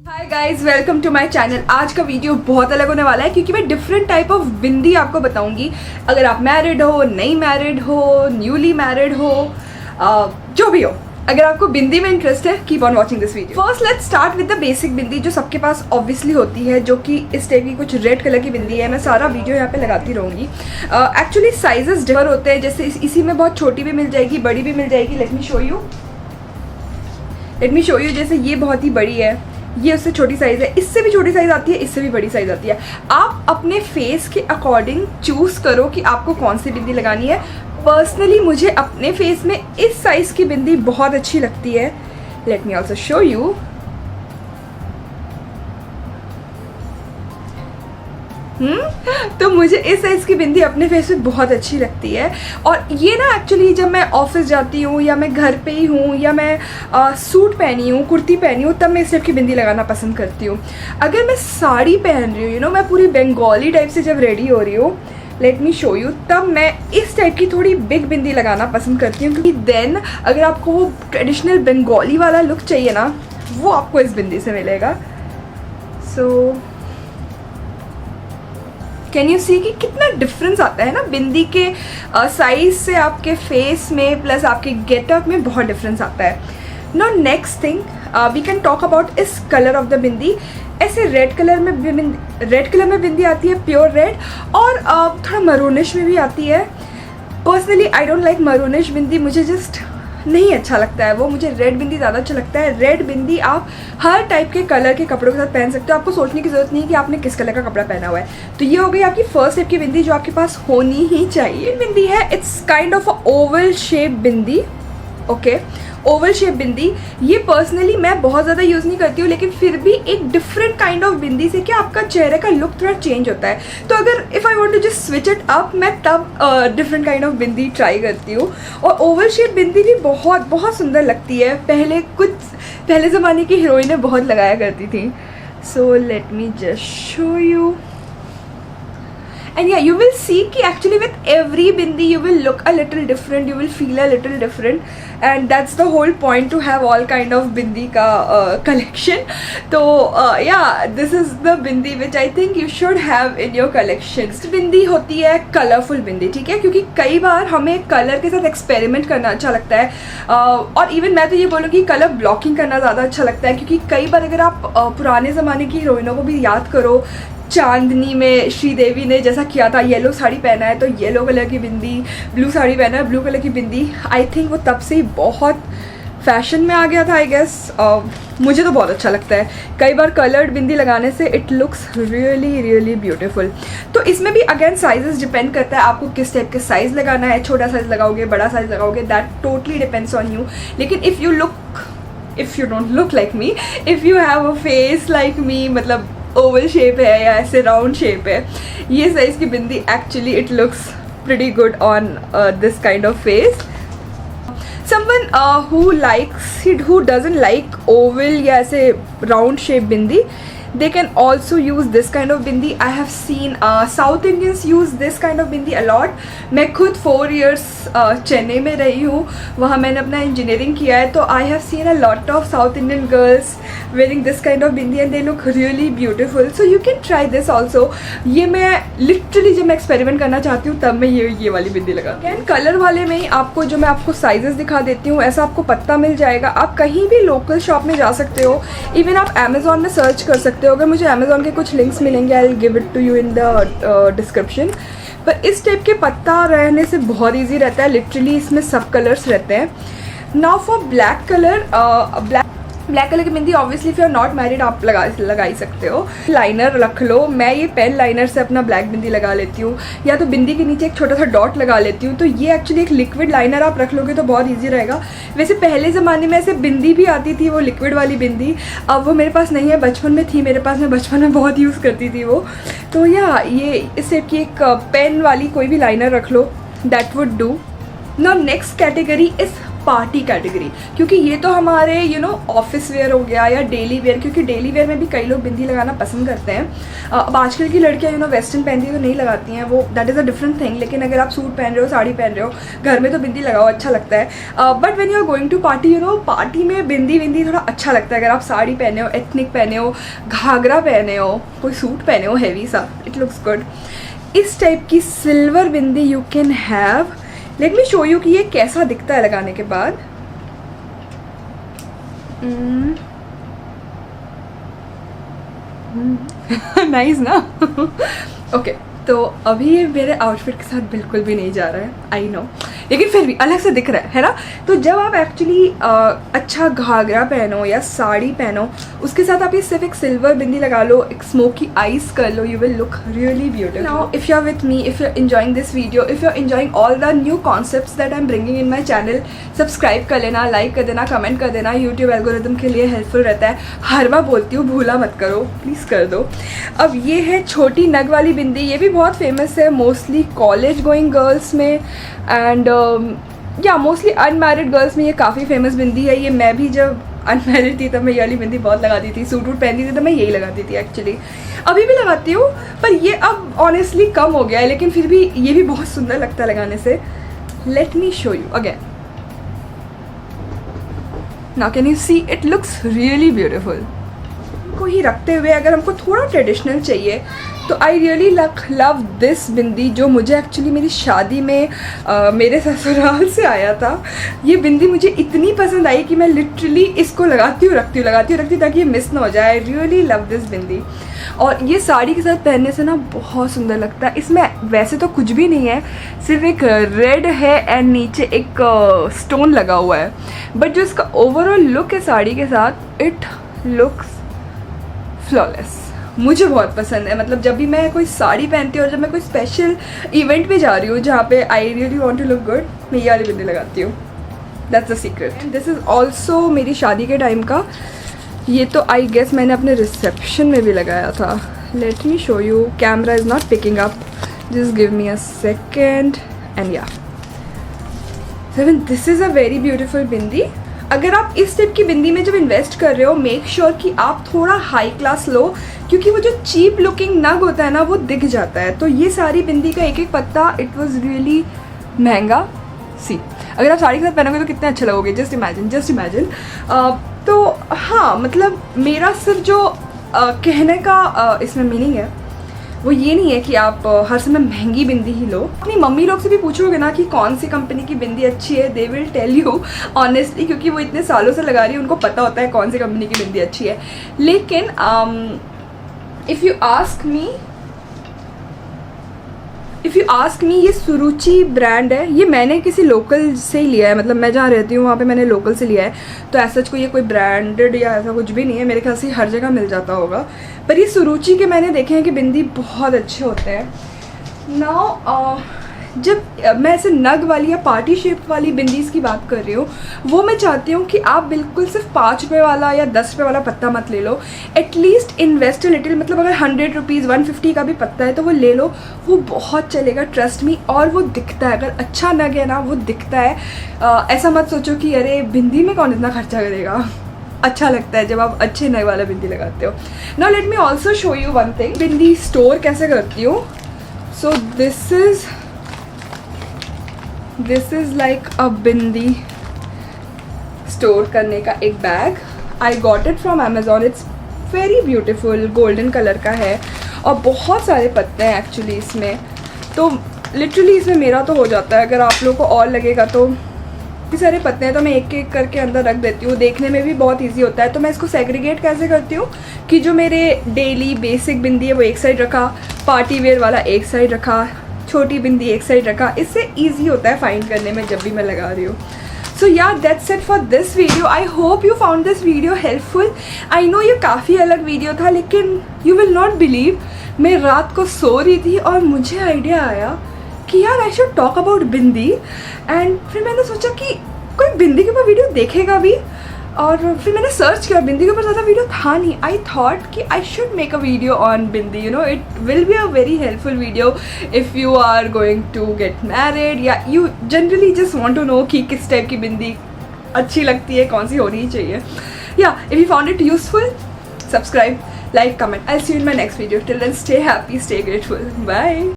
Hi guys, welcome to my channel. आज का video बहुत अलग होने वाला है क्योंकि मैं डिफरेंट टाइप ऑफ बिंदी आपको बताऊंगी। अगर आप मैरिड हो, नहीं मैरिड हो, न्यूली मैरिड हो, जो भी हो, अगर आपको बिंदी में इंटरेस्ट है, keep on watching this video. First let's start with the basic bindi जो सबके पास ऑब्वियसली होती है, जो कि इस टाइप की कुछ रेड कलर की बिंदी है। मैं सारा वीडियो यहाँ पे लगाती रहूँगी। एक्चुअली साइजेस डिफर होते हैं, जैसे इसी में बहुत छोटी भी मिल जाएगी, बड़ी भी मिल जाएगी। Late me show you. जैसे ये बहुत ही बड़ी है, ये उससे छोटी साइज़ है, इससे भी छोटी साइज़ आती है, इससे भी बड़ी साइज़ आती है। आप अपने फेस के अकॉर्डिंग चूज़ करो कि आपको कौन सी बिंदी लगानी है। पर्सनली मुझे अपने फेस में इस साइज़ की बिंदी बहुत अच्छी लगती है। Let me also show you. तो मुझे इस साइज़ की बिंदी अपने फेस पे बहुत अच्छी लगती है। और ये ना एक्चुअली जब मैं ऑफिस जाती हूँ या मैं घर पे ही हूँ या मैं सूट पहनी हूँ, कुर्ती पहनी हूँ, तब मैं इस टाइप की बिंदी लगाना पसंद करती हूँ। अगर मैं साड़ी पहन रही हूँ, मैं पूरी बंगाली टाइप से जब रेडी हो रही हूँ, लेट मी शो यू, तब मैं इस टाइप की थोड़ी बिग बिंदी लगाना पसंद करती हूँ, क्योंकि देन अगर आपको वो ट्रेडिशनल बंगाली वाला लुक चाहिए ना, वो आपको इस बिंदी से मिलेगा। सो कैन यू सी कि कितना डिफरेंस आता है ना बिंदी के साइज से आपके फेस में, प्लस आपके गेटअप में बहुत डिफरेंस आता है। Now next thing we can talk about इस कलर ऑफ द बिंदी। ऐसे रेड कलर में बिंदी आती है, प्योर रेड, और थोड़ा मरूनिश में भी आती है। Personally I don't like maroonish bindi, मुझे जस्ट नहीं अच्छा लगता है वो। मुझे रेड बिंदी ज़्यादा अच्छा लगता है। रेड बिंदी आप हर टाइप के कलर के कपड़ों के साथ पहन सकते हो। आपको सोचने की ज़रूरत नहीं है कि आपने किस कलर का कपड़ा पहना हुआ है। तो ये हो गई आपकी फर्स्ट टाइप की बिंदी जो आपके पास होनी ही चाहिए। बिंदी है, it's kind of a oval shape bindi. Okay, oval shape bindi ये पर्सनली मैं बहुत ज़्यादा यूज़ नहीं करती हूँ, लेकिन फिर भी एक डिफरेंट काइंड ऑफ बिंदी से क्या आपका चेहरे का लुक थोड़ा चेंज होता है। तो अगर if I want to just switch it up, मैं तब different kind of bindi try करती हूँ। और ओवल शेप बिंदी भी बहुत बहुत सुंदर लगती है। पहले ज़माने की हीरोइनें बहुत लगाया करती थी। So let me just show you. And yeah, you will see कि actually with every bindi you will look a little different, you will feel a little different, and that's the whole point to have all kind of bindi का collection. तो yeah, this is the bindi which I think you should have in your collection. Next bindi होती है colorful bindi, ठीक है, क्योंकि कई बार हमें colour के साथ एक्सपेरिमेंट करना अच्छा लगता है। और इवन मैं तो ये बोलूँगी कलर ब्लॉकिंग करना ज़्यादा अच्छा लगता है, क्योंकि कई बार अगर आप पुराने ज़माने की हीरोइनों को भी याद करो, चांदनी में श्रीदेवी ने जैसा किया था, येलो साड़ी पहना है तो येलो कलर की बिंदी, ब्लू साड़ी पहना है ब्लू कलर की बिंदी। आई थिंक वो तब से ही बहुत फैशन में आ गया था, आई गेस। मुझे तो बहुत अच्छा लगता है। कई बार कलर्ड बिंदी लगाने से it looks really really beautiful. तो इसमें भी अगेन साइजेस डिपेंड करता है आपको किस टाइप के साइज़ लगाना है। छोटा साइज़ लगाओगे, बड़ा साइज़ लगाओगे, that totally depends on you. लेकिन if you don't look like me, if you have a face like me, मतलब ओवल शेप है या ऐसे राउंड शेप है, ये साइज़ की bindi actually it looks pretty good on this kind of face. Someone who doesn't like oval या ऐसे round shape bindi, they can also use this kind of bindi. I have seen South Indians use this kind of bindi a lot. मैं खुद 4 years Chennai में रही हूँ, वहाँ मैंने अपना इंजीनियरिंग किया है, तो I have seen a lot of South Indian girls wearing this kind of bindi and they look really beautiful. So you can try this also. ये मैं लिटरली जब मैं एक्सपेरिमेंट करना चाहती हूँ तब मैं ये वाली बिंदी लगाती हूँ। कलर वाले में ही जो मैं आपको साइजेस दिखा देती हूँ, ऐसा आपको पत्ता मिल जाएगा। आप कहीं भी लोकल शॉप में जा सकते हो, इवन आप अमेजोन में सर्च कर सकते हो। अगर मुझे अमेजोन के कुछ लिंक्स मिलेंगे, I will give it to you in the description. पर इस टाइप के पत्ता रहने से बहुत ईजी रहता है। लिटरली इसमें सब कलर्स रहते हैं। नाउ फॉर ब्लैक कलर की bindi, obviously if you are not married आप लगा ही सकते हो। लाइनर रख लो। मैं ये पेन लाइनर से अपना ब्लैक बिंदी लगा लेती हूँ, या तो बिंदी के नीचे एक छोटा सा डॉट लगा लेती हूँ। तो ये एक्चुअली एक लिक्विड लाइनर आप रख लोगे तो बहुत इजी रहेगा। वैसे पहले ज़माने में ऐसे बिंदी भी आती थी, वो लिक्विड वाली बिंदी, अब वो मेरे पास नहीं है। बचपन में थी मेरे पास, मैं बचपन में बहुत यूज़ करती थी वो। तो या ये इस टाइप की एक पेन वाली कोई भी लाइनर रख लो, that would do. Now next category is party category, क्योंकि ये तो हमारे ऑफिस वेयर हो गया या डेली वेयर, क्योंकि डेली वेयर में भी कई लोग बिंदी लगाना पसंद करते हैं। अब आजकल की लड़कियाँ वेस्टर्न पहनती है तो नहीं लगाती हैं, वो that is a different thing. लेकिन अगर आप सूट पहन रहे हो, साड़ी पहन रहे हो, घर में तो बिंदी लगाओ, अच्छा लगता है। But when you are going to party, party में बिंदी थोड़ा अच्छा लगता है। अगर आप साड़ी पहने हो, एथनिक पहने हो, घाघरा पहने हो, कोई सूट पहने हो हैवी सा, इट लुक्स गुड। इस टाइप की silver bindi you can have. Late me show you कि ये कैसा दिखता है लगाने के बाद। नाइस ना? ओके तो अभी ये मेरे आउटफिट के साथ बिल्कुल भी नहीं जा रहा है, आई नो, लेकिन फिर भी अलग से दिख रहा है ना? तो जब आप एक्चुअली अच्छा घाघरा पहनो या साड़ी पहनो, उसके साथ आप ये सिर्फ एक सिल्वर बिंदी लगा लो, एक स्मोकी आइज कर लो, you will look really beautiful. Now if you are with me, if you are enjoying this video, if you are enjoying all the new concepts that I am bringing in my channel, subscribe कर लेना, like कर देना, comment कर देना, YouTube algorithm के लिए helpful रहता है। हर बार बोलती हूँ, भूला मत करो, प्लीज़ कर दो। अब ये है छोटी नग वाली बिंदी, ये भी बहुत फेमस है मोस्टली कॉलेज गोइंग गर्ल्स में, एंड या मोस्टली अनमैरिड गर्ल्स में ये काफ़ी फेमस बिंदी है। ये मैं भी जब अनमैरिड थी तब मैं ये वाली बिंदी बहुत लगाती थी, सूट वूट पहनती थी तो मैं यही लगाती थी एक्चुअली, अभी भी लगाती हूँ, पर ये अब ऑनेस्टली कम हो गया है, लेकिन फिर भी ये भी बहुत सुंदर लगता है लगाने से। Let me show you again. Now can you see, it looks really beautiful. को ही रखते हुए अगर हमको थोड़ा ट्रेडिशनल चाहिए तो आई रियली लव दिस बिंदी, जो मुझे एक्चुअली मेरी शादी में मेरे ससुराल से आया था। ये बिंदी मुझे इतनी पसंद आई कि मैं लिटरली इसको लगाती हूँ ताकि ये मिस ना हो जाए। आई रियली लव दिस बिंदी, और ये साड़ी के साथ पहनने से ना बहुत सुंदर लगता है। इसमें वैसे तो कुछ भी नहीं है, सिर्फ एक रेड है एंड नीचे एक स्टोन लगा हुआ है, बट जो इसका ओवरऑल लुक है साड़ी के साथ, इट लुक्स फ्लॉलेस। मुझे बहुत पसंद है। मतलब जब भी मैं कोई साड़ी पहनती हूँ और जब मैं कोई स्पेशल इवेंट पे जा रही हूँ जहाँ पे I really want to look good, मैं ये वाली बिंदी लगाती हूँ। That's the secret. And this is also मेरी शादी के टाइम का। ये तो आई गेस मैंने अपने रिसेप्शन में भी लगाया था। Let me show you, camera is not picking up, just give me a second and yeah this is a very beautiful bindi. अगर आप इस टाइप की बिंदी में जब इन्वेस्ट कर रहे हो, मेक श्योर कि आप थोड़ा हाई क्लास लो, क्योंकि वो जो चीप लुकिंग नग होता है ना, वो दिख जाता है। तो ये सारी बिंदी का एक एक पत्ता, इट वाज रियली महंगा। सी, अगर आप साड़ी के साथ पहनोगे तो कितने अच्छे लगोगे, जस्ट इमेजिन। तो हाँ, मतलब मेरा सिर्फ जो कहने का इसमें मीनिंग है वो ये नहीं है कि आप हर समय महंगी बिंदी ही लो। अपनी मम्मी लोग से भी पूछोगे ना कि कौन सी कंपनी की बिंदी अच्छी है, they will tell you honestly, क्योंकि वो इतने सालों से लगा रही है, उनको पता होता है कौन सी कंपनी की बिंदी अच्छी है। लेकिन इफ़ यू आस्क मी ये सुरुचि ब्रांड है, ये मैंने किसी लोकल से ही लिया है। मतलब मैं जहाँ रहती हूँ वहाँ पे मैंने लोकल से लिया है, तो ऐसा कोई ब्रांडेड या ऐसा कुछ भी नहीं है। मेरे ख्याल से हर जगह मिल जाता होगा, पर ये सुरुचि के मैंने देखे हैं कि बिंदी बहुत अच्छे होते हैं। नाउ जब मैं ऐसे नग वाली या पार्टी शेप वाली बिंदीज़ की बात कर रही हूँ, वो मैं चाहती हूँ कि आप बिल्कुल सिर्फ 5 रुपये वाला या 10 रुपये वाला पत्ता मत ले लो, एटलीस्ट इन्वेस्ट अ लिटिल। मतलब अगर 100 रुपीज़ 150 का भी पत्ता है तो वो ले लो, वो बहुत चलेगा, ट्रस्ट मी। और वो दिखता है, अगर अच्छा नग है ना, वो दिखता है। ऐसा मत सोचो कि अरे बिंदी में कौन इतना खर्चा करेगा। अच्छा लगता है जब आप अच्छे नग वाला बिंदी लगाते हो। Now let me also show you one thing, bindi store कैसे करती हूँ। So this is like a bindi store करने का एक bag. I got it from Amazon, it's very beautiful, golden colour का है और बहुत सारे पत्ते हैं एक्चुअली इसमें। तो लिटरली इसमें मेरा तो हो जाता है, अगर आप लोगों को और लगेगा तो इतने सारे पत्ते हैं तो मैं एक एक करके अंदर रख देती हूँ। देखने में भी बहुत इजी होता है। तो मैं इसको सेग्रीगेट कैसे करती हूँ कि जो मेरे डेली बेसिक बिंदी है वो एक साइड रखा, पार्टी वेयर वाला एक साइड रखा, छोटी बिंदी एक साइड रखा। इससे ईजी होता है फाइंड करने में जब भी मैं लगा रही हूँ। सो या that's it for this video. I hope you found this video helpful. I know ये काफ़ी अलग वीडियो था, लेकिन यू विल नॉट बिलीव, मैं रात को सो रही थी और मुझे आइडिया आया कि यार I should talk about bindi. And फिर मैंने सोचा कि कोई बिंदी के ऊपर वीडियो देखेगा भी, और फिर मैंने सर्च किया, बिंदी के ऊपर ज़्यादा वीडियो था नहीं। आई थॉट कि I should make a video on bindi, you know it will be a very helpful video if you are going to get married या you generally just want to know कि किस type की बिंदी अच्छी लगती है, कौन सी होनी चाहिए. Yeah, if you found it useful, subscribe, like, comment. I'll see you in my next video. Till then, stay happy, stay grateful. Bye.